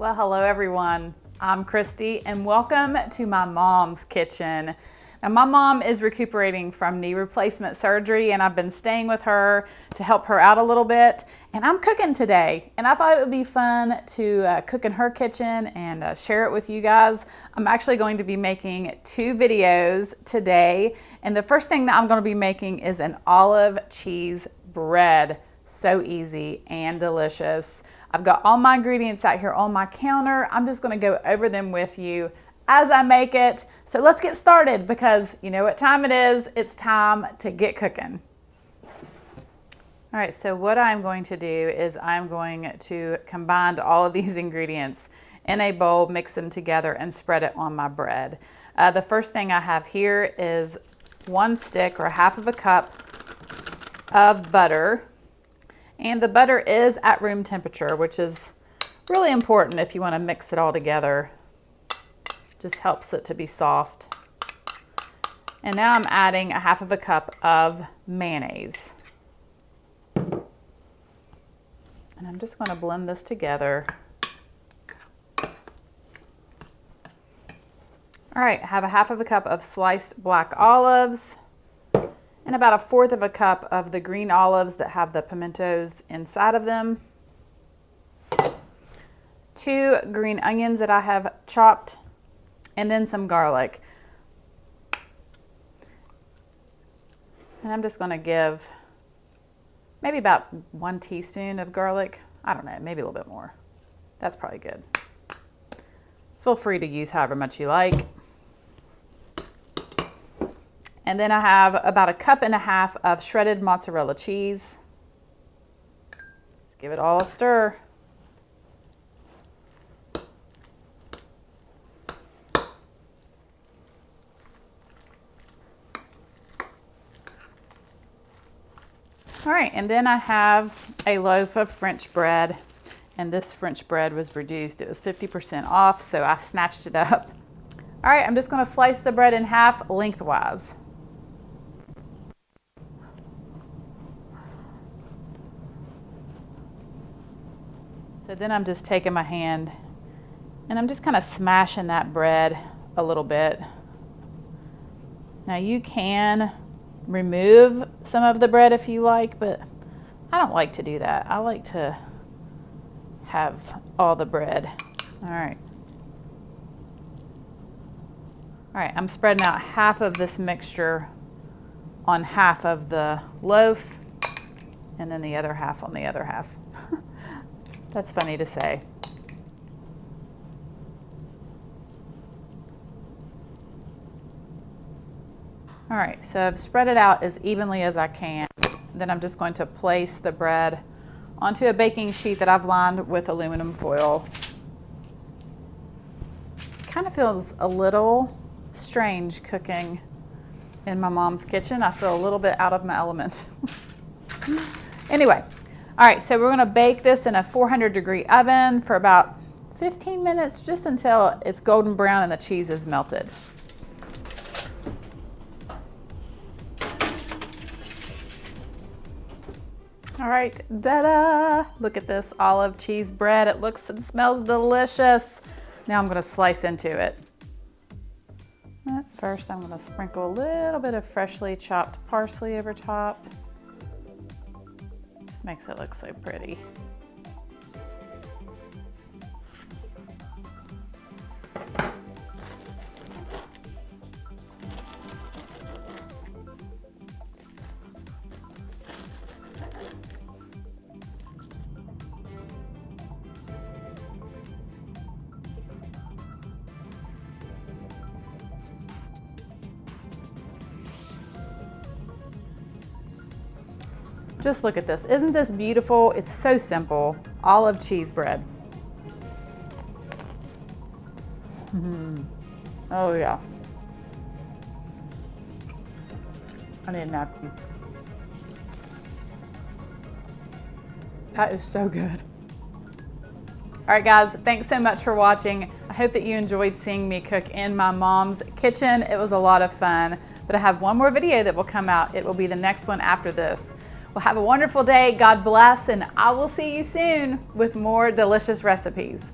Well, hello everyone. I'm Christy and welcome to my mom's kitchen. Now my mom is recuperating from knee replacement surgery and I've been staying with her to help her out a little bit. And I'm cooking today and I thought it would be fun to cook in her kitchen and share it with you guys. I'm actually going to be making 2 videos today. And the first thing that I'm going to be making is an olive cheese bread. So easy and delicious. I've got all my ingredients out here on my counter. I'm just going to go over them with you as I make it. So let's get started because you know what time it is. It's time to get cooking. All right, so what I'm going to do is I'm going to combine all of these ingredients in a bowl, mix them together and spread it on my bread. The first thing I have here is 1 stick or half of a cup of butter. And the butter is at room temperature, which is really important if you want to mix it all together. Just helps it to be soft. And now I'm adding a half of a cup of mayonnaise. And I'm just going to blend this together. All right, I have a half of a cup of sliced black olives. And about 1/4 of a cup of the green olives that have the pimentos inside of them. 2 green onions that I have chopped, and then some garlic. And I'm just going to give maybe about 1 teaspoon of garlic. I don't know, maybe a little bit more. That's probably good. Feel free to use however much you like. And then I have about 1.5 cups of shredded mozzarella cheese. Just give it all a stir. All right, and then I have a loaf of French bread. And this French bread was reduced. It was 50% off, so I snatched it up. All right, I'm just going to slice the bread in half lengthwise. So then I'm just taking my hand and I'm just kind of smashing that bread a little bit. Now you can remove some of the bread if you like, but I don't like to do that. I like to have all the bread. All right. All right, I'm spreading out half of this mixture on half of the loaf and then the other half on the other half. That's funny to say. All right, so I've spread it out as evenly as I can. Then I'm just going to place the bread onto a baking sheet that I've lined with aluminum foil. Kind of feels a little strange cooking in my mom's kitchen. I feel a little bit out of my element. Anyway. All right, so we're going to bake this in a 400-degree oven for about 15 minutes, just until it's golden brown and the cheese is melted. All right, da-da! Look at this olive cheese bread. It looks and smells delicious. Now I'm going to slice into it. First, I'm going to sprinkle a little bit of freshly chopped parsley over top. Makes it look so pretty. Just look at this. Isn't this beautiful? It's so simple. Olive cheese bread. Oh yeah. I need a napkin. That is so good. All right guys, thanks so much for watching. I hope that you enjoyed seeing me cook in my mom's kitchen. It was a lot of fun, but I have one more video that will come out. It will be the next one after this. Well, have a wonderful day. God bless, and I will see you soon with more delicious recipes.